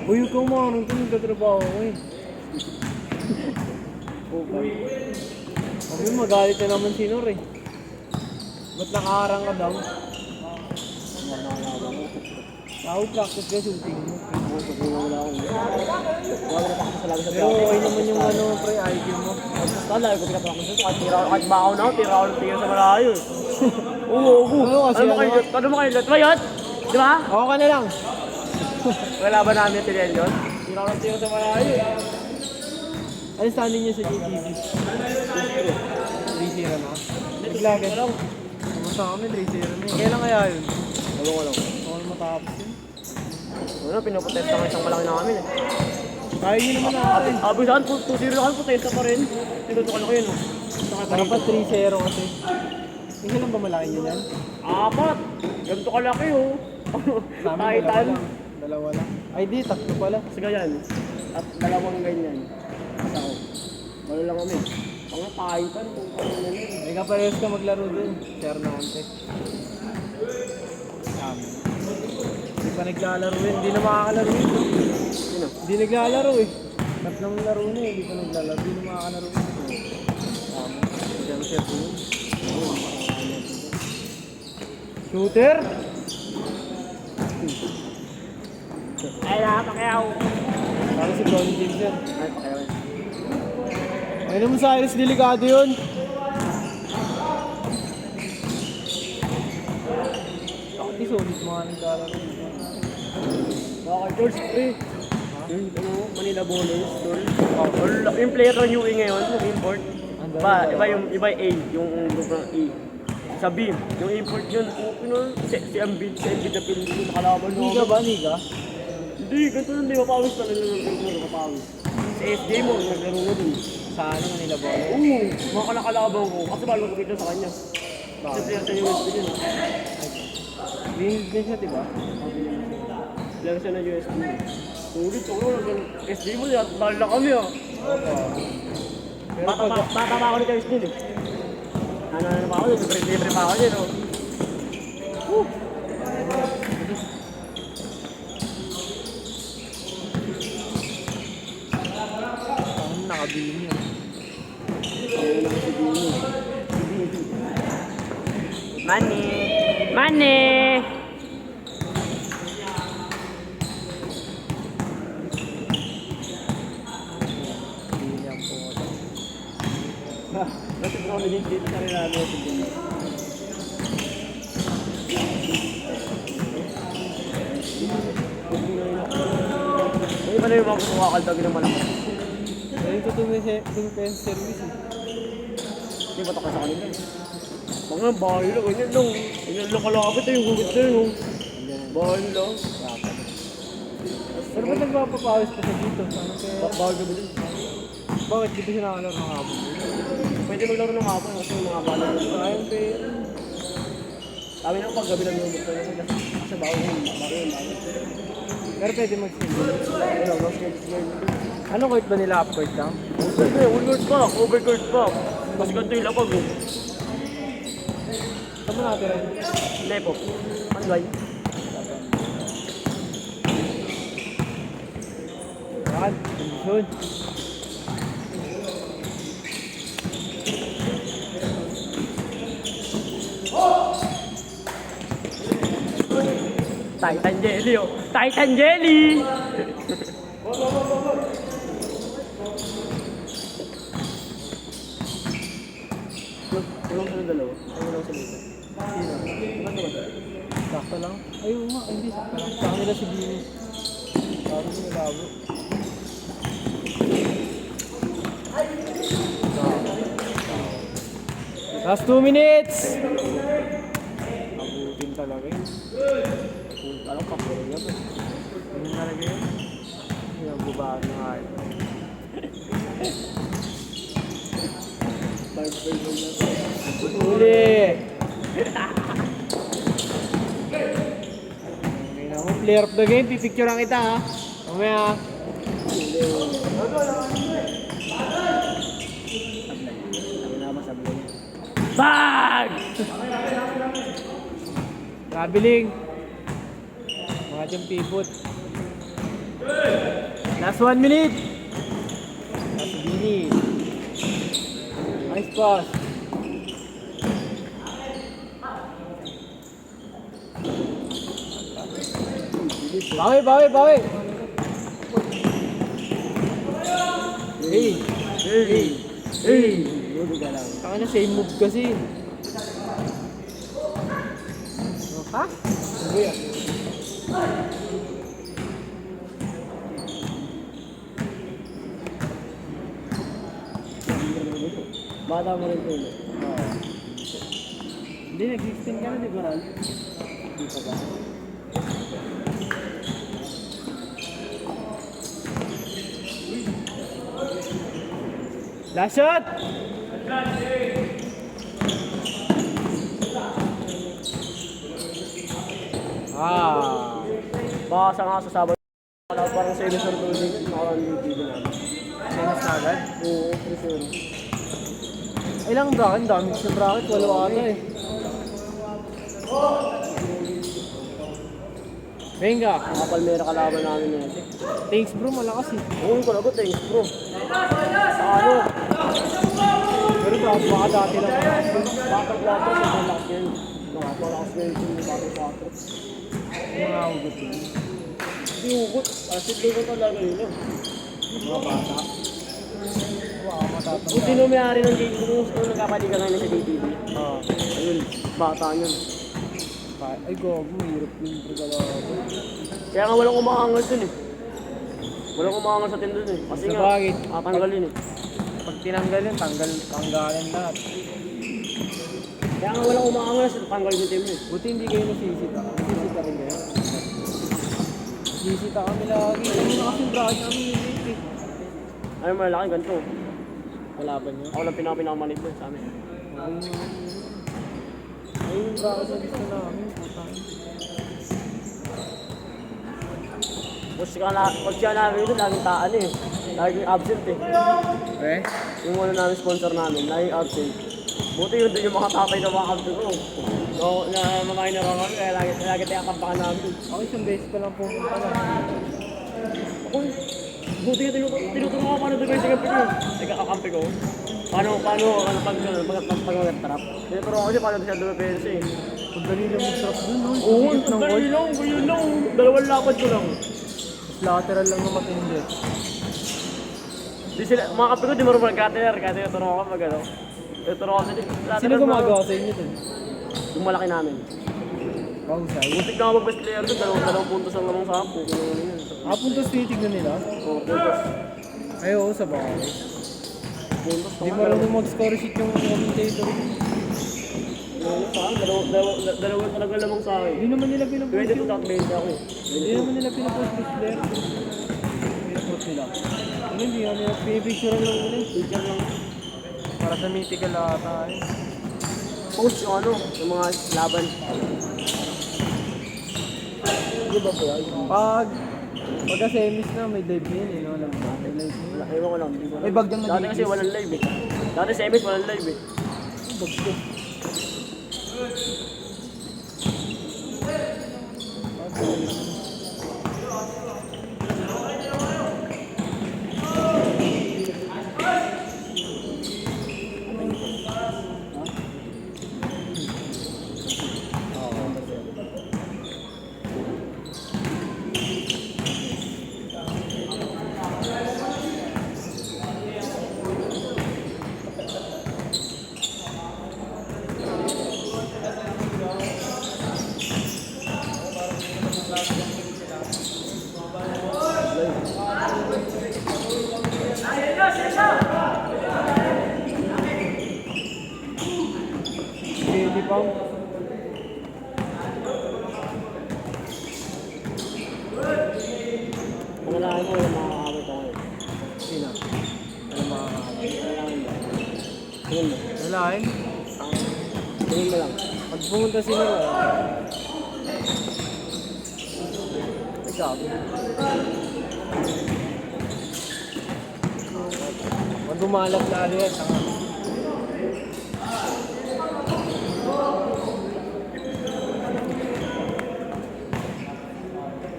Uy, huwag kang marunong ito, nagtatrabaho ko eh. Uy. Sabi magalit na naman si Nor eh. Ba't nakaharang ka daw? Ako, practice ka shooting mo. Pero okay naman yung ano, pre, IQ mo. Lagi ko pinapractice ito. Kahit bakaw na ako, tira ako ng tira sa malayo. Oo. Ano kasi Ano mo kayo lot? Ba yun? Di ba? Ako ka na lang. Wala ba namin si Lenyon? Tira ako ng tira sa malayo. Ano standing niya sa GTV? 3-0 na. Naglagay. Kamusta kami, 3-0 na. Kailan kaya yun? Ewan ko lang. Ako na matapos yun. Ano, pinapotesta ng isang malaki namin eh. Kaya yun naman natin. Sabi saan, 2-0 lang, potesta pa rin. Tinutukal ko yun. Dapat 3-0 kasi. Isa lang ba malaki nyo yan? Apat! Ganito kalaki oh. Sa amin, Titan. Dalawa lang. Ay di, tatlo pala. Kasi ganyan. At dalawang ganyan. Ako. Wala lang kami. Mga Titan kung ano na yun. Ay kaparehas ka maglaro dun. Share na ante. Hindi pa naglalaro yun. Hindi na makakalaro yun. Sino? Hindi naglalaro eh. Tatlong laro na eh. Hindi pa naglalaro. Hindi na makakalaro yun. Hindi na share ko yun. Shooter? Ay, nakapakyaw. Para si Bronny James yan. Ay, pakyaw. Ay naman sa Iris, delikado yun. Bakit di solid mga naglalaro? Baka George, yung Manila Bowlers, yung player ng UE ngayon, yung import. Iba yung A, yung group ng A. Sa B, yung import yun, si Ambid na Pilipino nakalaban mo. Niga ba? Niga? Hindi, ganito nun, di mapawis pa rin yung mapawis. Si SJ mo, naglaro mo dun. Sa ano Manila Bowler? Oo, mga kalakalaban ko, kasi bago ko kita sa kanya. Kasi player sa USB yun. Green siya, diba? Player siya ng USB. Sulit ko, SJ mo, bahal na kami ah. Pero pag... Bata pa ako ni Kais din eh. Ano pa ako dito, libre pa ako dito. Ano nakabini yun? Money! Bini ang pumunta. Kasi bro, naging dito sa rin namin. Ay, pala yung mga kumakaldag ng malakas. Pero ito tumipes service eh. Hindi ba ito ka sa kanila? Mga bahay lang, ganyan lang. Ganyan lang kalapit yung gugit na yun. Bahay lang. Pero ba't nagpapapawis pa siya dito? Ano kaya? Bahay ka ba din? Bakit dito siya nakalaro ng hapon? Pwede maglaro ng hapon kasi yung mga bala nito. Ayun pero... Sabi na pag gabi lang yung gusto nila kasi bawal yun. Pero pwede mag-single. Ano, no schedule. Ano court ba nila? Up court lang? Siyempre, one-court back, over-court back. Mas ganito yung lapag eh. Saan mo natira yun? Lepo. Manday. Yan, kondisyon. Titan Jelly oh. Titan Jelly! Tulong sa dalawa. Ano lang sa lito? Sakto lang. Ay, oo nga. Ay, hindi, sakto lang. Sa kanila si Bini. Sabi ko nilabo. Last 2 minutes! Abutin talaga yun. Alam pa, puro yan. Ano talaga yun? Pinagbubaan na nga yun. Uli! Player of the game, pipicturean kita ha. Mamaya. Bag! Traveling. Mga dyan pivot. Last 1 minute. Last minute. Nice pass. Bawi, bawi, bawi. Hey. Hey. Hey. Saka na same move kasi. Ha? Ano yan? Bata mo rin po. Hindi, nag-16 ka na, di ba, Ral? Hindi pa ba? Last shot! Ah! Baka sa nga sasabay. Parang sa Edison Tulig, nakakaan yung TV namin. Tennis na agad? Oo, presyo. Ilang bracket? Dami sa bracket. Walo ata eh. Venga! Mga Palmera kalaban namin na yun. Thanks bro, malakas eh. Oo, yung kalagot eh, bro. Sa ano? Pero baka dati lang. Batang 4 sa malakas yan. Nakapalakas na yun yung batang 4. Mga hugot yun. Hindi hugot. Asit ko talaga yun yun. Mga bata. Wow, matatanda. Kung sino may-ari ng game, kung nagkapaligan ngayon sa DTV. Ah. Ayun, bata yun. Ay, gogo, mahirap yung pagkalaban. Kaya nga walang umaangal dun eh. Walang umaangal sa tindon eh. Kasi Sa nga, bagay. tatanggalin eh. Pag tinanggal yun, tanggalin lahat. Kaya nga walang umaangal sa tanggalin yung team eh. Buti hindi kayo nasisita. Nasisita rin kayo. Nasisita kami lagi. Ano na kasing bracket namin yung late eh. Ay, malaki ganito. Kalaban nyo? Ako lang pinakamalit mo sa amin. Ay, yung bracket na gusto namin. Putang. Coach ka namin ito, laging taan eh. Laging absent eh. Eh? Yung ano namin, sponsor namin, laging absent. Buti yun din yung mga tatay na mga absent ko. So, na maminor ako kami, kaya lagi tayo kampakan namin. Ako isang beses pa lang pumunta na. Ako, buti yung tinuturo ko paano defense kampi ko. Nagkakakampi ko. Paano, pag mag-trap. Tinuturo ko kasi paano siya defense eh. Pag dali lang mag-trap dun, no? Oo, Higit ng dali goal. lang, ganyan lang. Dalawang lapad ko lang. Lateral lang na matindi. Di sila, mga kape ko, di marunong mag-cutter. Kasi turo ko mag ano. Turo ko sila. Sino gumagawa sa inyo dun? Yung malaki namin. Kahusay? Butik na ako mag-best player doon, dalawang puntos ang lamang sa akin. Puntos tinitignan nila? Oo, puntos. Ay, oo, sa bagay. Puntos. Hindi marunong mag-score sheet yung commentator. Dalawang talaga lamang sa akin. Hindi naman nila pinapost 22 yung... top 20 ako eh. Hindi naman nila pinapost best player. Pinapost nila. Ano, hindi naman nila pinipicture lang nila. Picture lang. Para sa mythical ata eh. Post yung ano, yung mga laban. Di ba po yan? Pagka semis na, may dive na yun eh, no? Alam mo ba? May live na yun. Ewan ko lang, di ko alam. May bagdang Dati kasi nag-iis. walang live eh. Dati semis walang live eh. Bagdo. Hindi pa. Pangalaman mo yung makakawit ako eh. Sino? Ano makakawin? Tingin mo. Walain. Tingin mo lang. Pag pumunta sila, ay sabi. Pag gumalap na ano yan, tanga.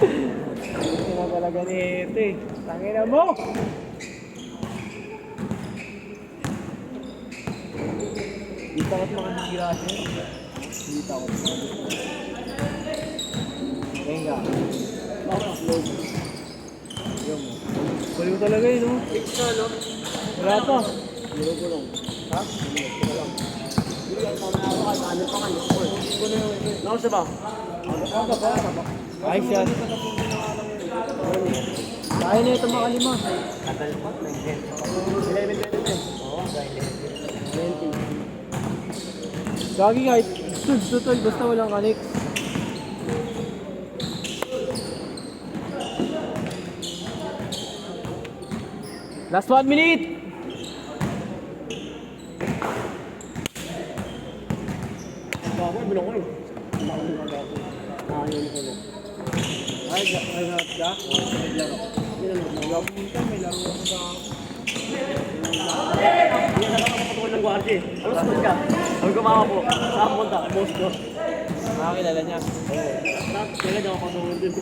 Hindi na talaga ganito eh. Tangina mo! Di takot makasira siya. Di takot makasira. Venga. Yun mo. Baliw talaga yun, no? Fix na, no? Wala pa. Gulong-gulong. Ha? Hindi lang. Hindi lang mamaya ako kayo. Ano pa kayo? Nakasa ba? Ayos yan. Kaya na ito mga lima. Tagal pa. 11-20. Oo, 20. Gagi kahit tutol basta walang kanik. Last 1 minute! Bago, bilong ko eh. Bago yung ako. Yun ko na. Ay, harap ka? May laro. May laro ako sa... Hindi na nakakapatuloy ng guardia. Ano sagot ka? Sabi ko mga po. Saan punta? Boss ko. Makakilala niya. Kailan niya ako kasunod din.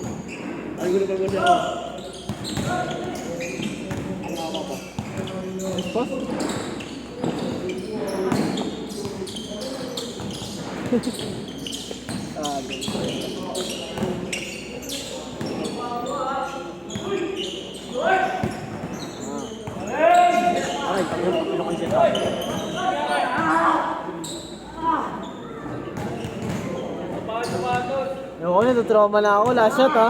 Ay, gulo pa siya ako. Ang ako po. Response? Ay, ano kasi ito? Ewan ko na, trauma na ako. Last shot ha.